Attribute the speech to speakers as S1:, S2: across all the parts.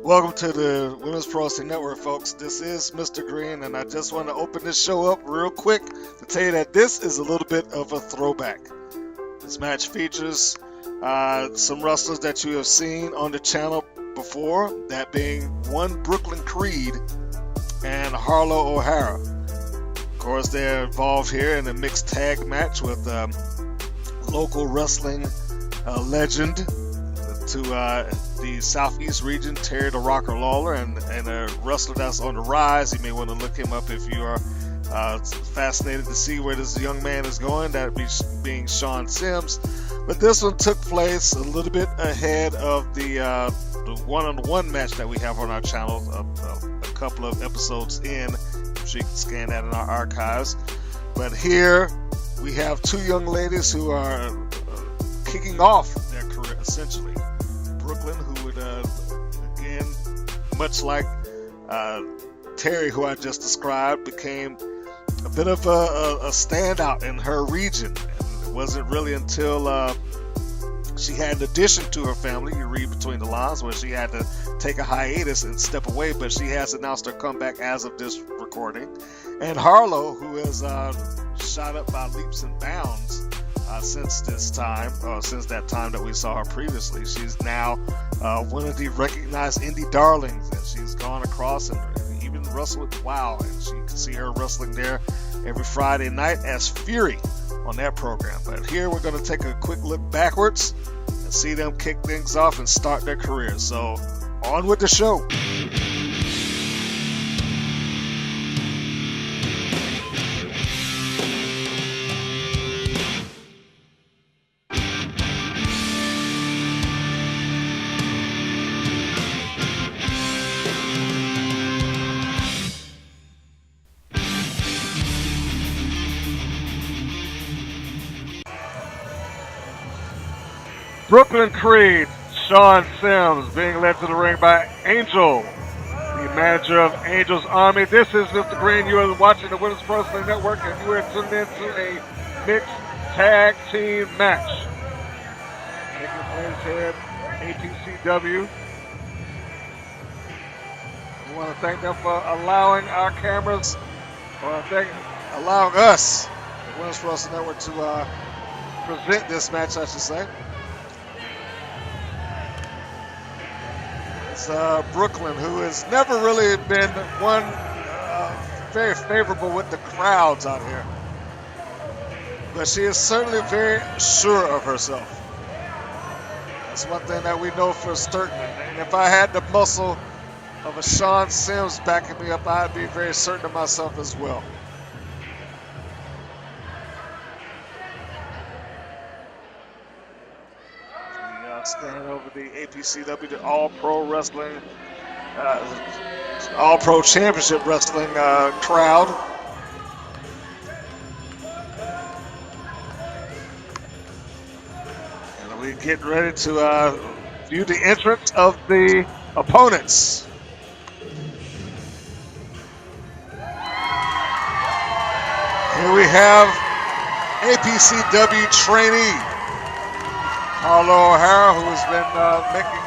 S1: Welcome to the Women's Pro Wrestling Network, folks. This is Mr. Green, and I just want to open this show up real quick to tell you that this is a little bit of a throwback. This match features some wrestlers that you have seen on the channel before, that being one Brooklyn Creed and Harlow O'Hara. Of course, they're involved here in a mixed tag match with local wrestling legend to the Southeast region, Terry the Rocker Lawler, and a wrestler that's on the rise. You may want to look him up if you are fascinated to see where this young man is going, that being Sean Sims. But this one took place a little bit ahead of the one-on-one match that we have on our channel, a couple of episodes in, so you can scan that in our archives. But here we have two young ladies who are kicking off their career, essentially. Brooklyn, who would, again, much like Terry, who I just described, became a bit of a standout in her region. And it wasn't really until she had an addition to her family, you read between the lines, where she had to take a hiatus and step away, but she has announced her comeback as of this recording. And Harlow, who has shot up by leaps and bounds since that time that we saw her previously. She's now one of the recognized indie darlings, and she's gone across and even wrestled with WOW, and you can see her wrestling there every Friday night as Fury on that program. But here we're going to take a quick look backwards and see them kick things off and start their careers. So on with the show. Brooklyn Creed, Sean Sims, being led to the ring by Angel, the manager of Angel's Army. This is Mr. Green. You are watching the Women's Pro Wrestling Network, and you are tuned into a mixed tag team match taking place here at APCW. We want to thank them for allowing our cameras, allowing us, the Women's Pro Wrestling Network, to present this match, I should say. Brooklyn, who has never really been one very favorable with the crowds out here, but she is certainly very sure of herself. That's one thing that we know for certain. And if I had the muscle of a Sean Sims backing me up, I'd be very certain of myself as well. Stand over the APCW, the All-Pro Wrestling, All-Pro Championship Wrestling crowd. And we get ready to view the entrance of the opponents. Here we have APCW trainee Harlow O'Hara, who has been making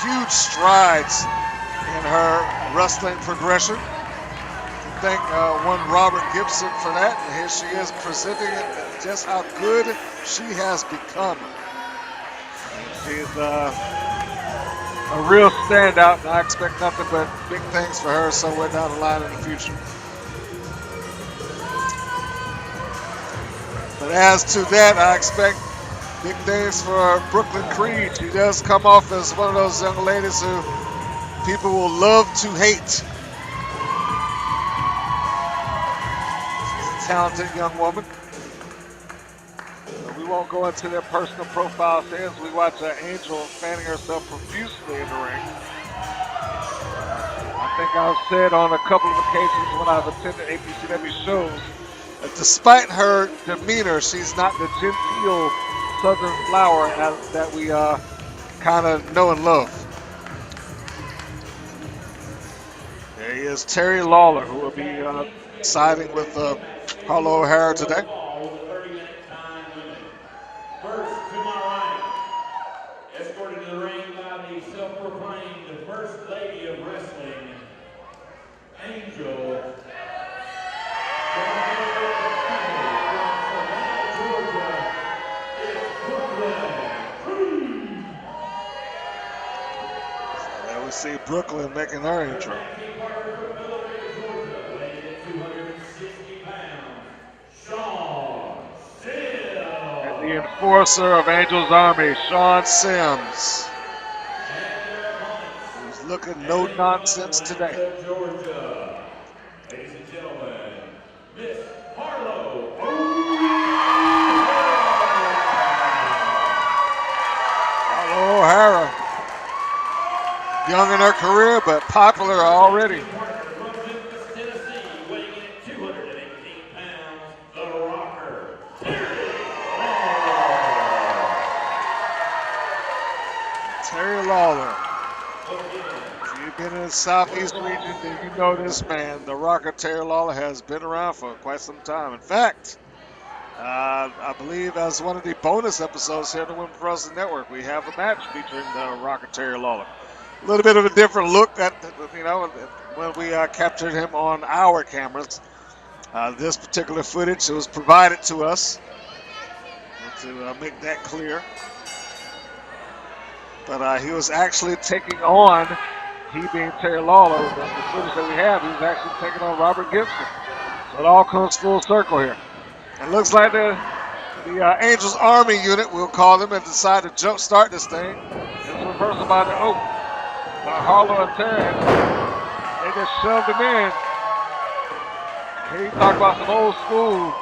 S1: huge strides in her wrestling progression. Thank one Robert Gibson for that. And here she is presenting just how good she has become. She's a real standout, and I expect nothing but big things for her somewhere down the line in the future. But as to that, I expect big things for Brooklyn Creed. She does come off as one of those young ladies who people will love to hate. She's a talented young woman. We won't go into their personal profiles here as we watch Angel fanning herself profusely in the ring. I think I've said on a couple of occasions when I've attended APCW shows that despite her demeanor, she's not the genteel Southern flower that we kind of know and love. There he is, Terry Lawler, who will be siding with Harlow O'Hara today.
S2: First to my right, escorted to the ring by the self-proclaimed First Lady
S1: see Brooklyn making her intro. And the enforcer of Angel's Army, Sean Sims, who's looking no nonsense today.
S2: Ladies and gentlemen, Miss Harlow.
S1: Harlow Hara. Young in her career, but popular already.
S2: From Memphis, Tennessee, weighing in at 218 pounds, the Rocker,
S1: Terry Lawler. If you've been in the Southeast region, then you know this man. The Rocker Terry Lawler has been around for quite some time. In fact, I believe as one of the bonus episodes here on the Women Pro Wrestling Network, we have a match featuring the Rocker Terry Lawler. A little bit of a different look at, when we captured him on our cameras. This particular footage was provided to us to make that clear. But he was actually taking on, he being Terry Lawler, the footage that we have, he was actually taking on Robert Gibson. So it all comes full circle here. It looks like the Angels Army unit, we'll call them, have decided to jump start this thing. It's a reversal by the Oak. By Harlow and Terry. They just shoved him in. Here you talk about some old school.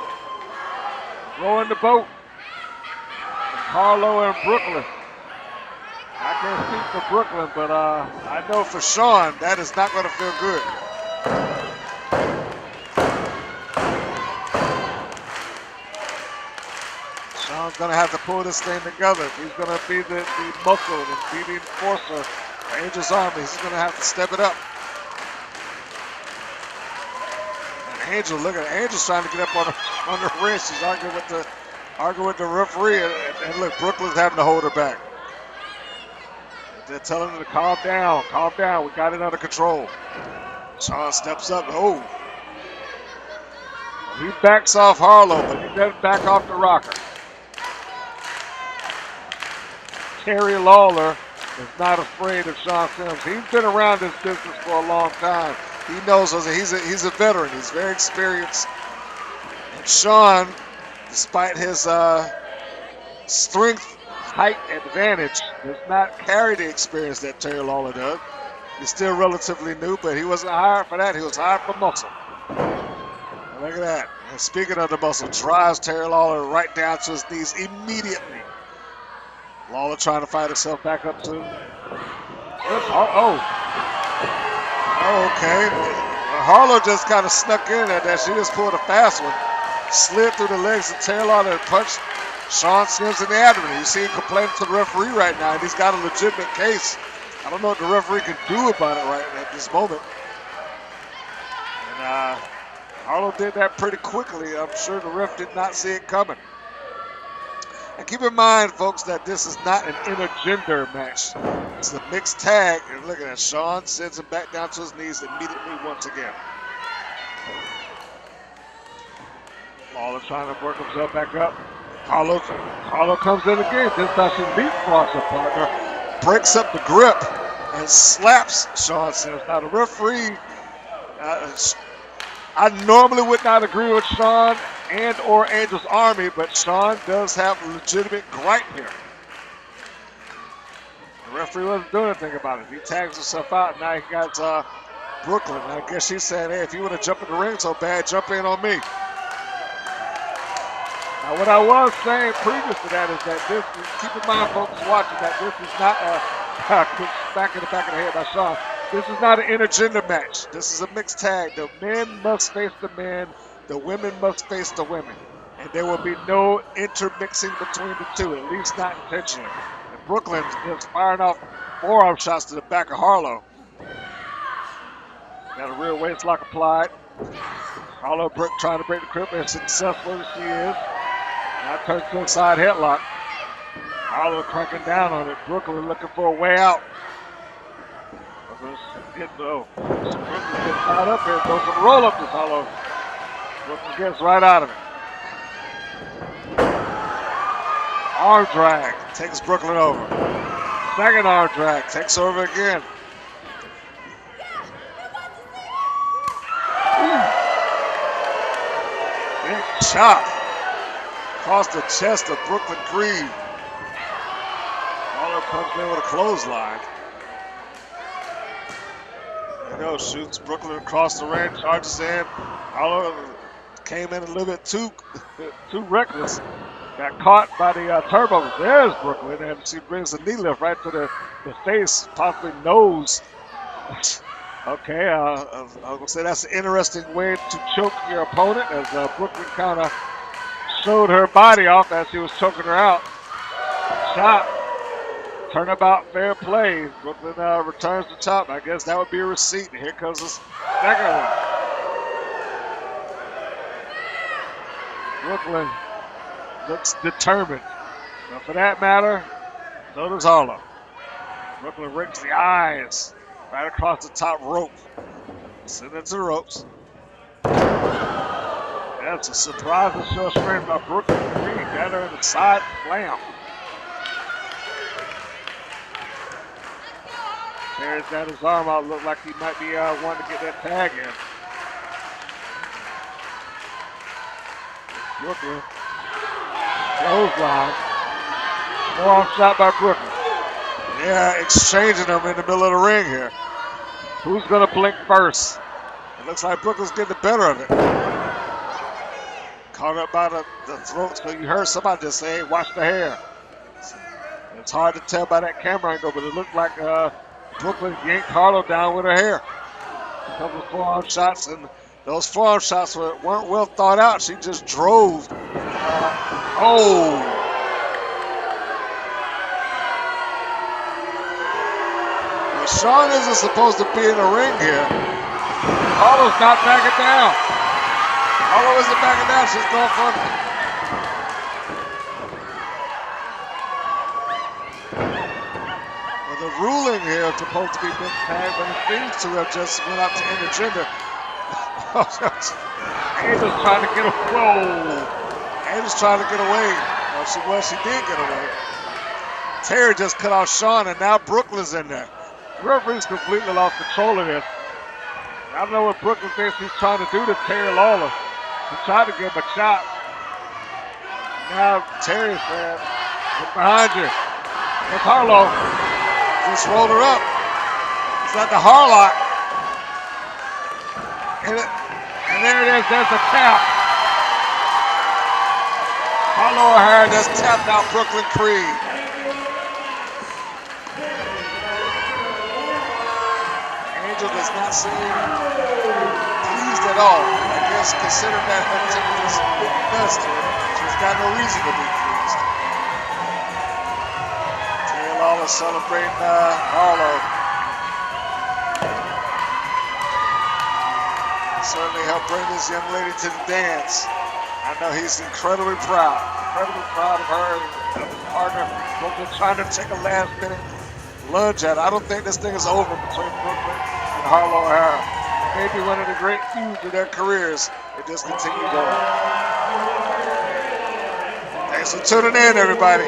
S1: Rowing the boat. Harlow and Brooklyn. I can't speak for Brooklyn, but I know for Sean that is not going to feel good. Sean's going to have to pull this thing together. If he's going to be the muscle and be the enforcer for Angel's Army, he's going to have to step it up. And Angel, look at Angel's trying to get up on the wrist. She's arguing with the referee, and look, Brooklyn's having to hold her back. They're telling her to calm down, we got it under control. Sean steps up, he backs off Harlow, but he doesn't back off the Rocker. Terry Lawler is not afraid of Sean Sims. He's been around this business for a long time. He knows he's a veteran. He's very experienced. And Sean, despite his strength, height advantage, does not carry the experience that Terry Lawler does. He's still relatively new, but he wasn't hired for that. He was hired for muscle. And look at that. And speaking of the muscle, drives Terry Lawler right down to his knees immediately. Lawler trying to fight herself back up to. Okay. Harlow just kind of snuck in at that. She just pulled a fast one, slid through the legs of Terry Lawler and punched Sean Sims in the abdomen. You see him complaining to the referee right now, and he's got a legitimate case. I don't know what the referee can do about it right at this moment. And Harlow did that pretty quickly. I'm sure the ref did not see it coming. And keep in mind, folks, that this is not an intergender match. It's a mixed tag. And look at that. Sean sends him back down to his knees immediately once again. Lawler trying to work himself back up. Harlow comes in again. This time she leapfrogs her partner, breaks up the grip, and slaps Sean Sims. Now the referee, I normally would not agree with Sean and or Angel's Army, but Sean does have a legitimate gripe here. The referee wasn't doing anything about it. He tags himself out, and now he got Brooklyn. I guess she's saying, hey, if you want to jump in the ring so bad, jump in on me. Now, what I was saying previous to that is that this, keep in mind, folks watching, that this is not back in the back of the head by Sean. This is not an intergender match. This is a mixed tag. The men must face the men. The women must face the women. And there will be no intermixing between the two, at least not intentionally. And Brooklyn is firing off forearm shots to the back of Harlow. Got a rear waist lock applied. Harlow trying to break the grip, as successful as she is. Now turns to a side headlock. Harlow cranking down on it. Brooklyn looking for a way out. Brooklyn gets tied up here. Goes some roll up to Harlow. Brooklyn gets right out of it. Arm drag takes Brooklyn over. Second arm drag takes her over again. chop across the chest of Brooklyn Creed. Lawler comes in with a clothesline. There you go, shoots Brooklyn across the ring, charges in. Harlow came in a little bit too reckless. Got caught by the turbo. There's Brooklyn, and she brings a knee lift right to the face, possibly nose. Okay, I was gonna say that's an interesting way to choke your opponent, as Brooklyn kind of showed her body off as she was choking her out. Chop. Turnabout, fair play. Brooklyn returns the chop. I guess that would be a receipt. And here comes the second one. Brooklyn looks determined. But for that matter, so does Harlow. Brooklyn rakes the eyes right across the top rope. Send it to the ropes. That's a surprise and show strength by Brooklyn Creed. Got her in the side slam. Tears down his arm out. Looked like he might be wanting to get that tag in. Brooklyn. Clothesline. Forearm shot by Brooklyn. Yeah, exchanging them in the middle of the ring here. Who's going to blink first? It looks like Brooklyn's getting the better of it. Caught up by the throat. So you heard somebody just say, hey, watch the hair. It's hard to tell by that camera angle, but it looked like Brooklyn yanked Harlow down with her hair. A couple of forearm shots, and those forearm shots weren't well thought out. She just drove. Well, Sean isn't supposed to be in the ring here. Harlow's not backing down. Harlow isn't backing down. She's going for it. The ruling here is supposed to be big tag, but it seems to have just went out to intergender. Angel's trying to get away. Whoa! Angel's trying to get away. She did get away. Terry just cut off Sean, and now Brooklyn's in there. The referee's completely lost control of this. I don't know what Brooklyn thinks he's trying to do to Terry Lawler. He tried to give him a shot. Now Terry said, look behind you. It's Harlow. Just rolled her up. It's like the Harlock. And there it is. There's a tap. Harlow and Hara just tapped out Brooklyn Creed. Angel does not seem pleased at all. I guess considering that her team just best her, she's got no reason to be pleased. Lawler celebrating Harlow. Certainly helped bring this young lady to the dance. I know he's incredibly proud of her and his partner. Brooklyn trying to take a last-minute lunge at her. I don't think this thing is over between Brooklyn and Harlow and Hara. Maybe one of the great feuds of their careers. It just continues going. Thanks for tuning in, everybody.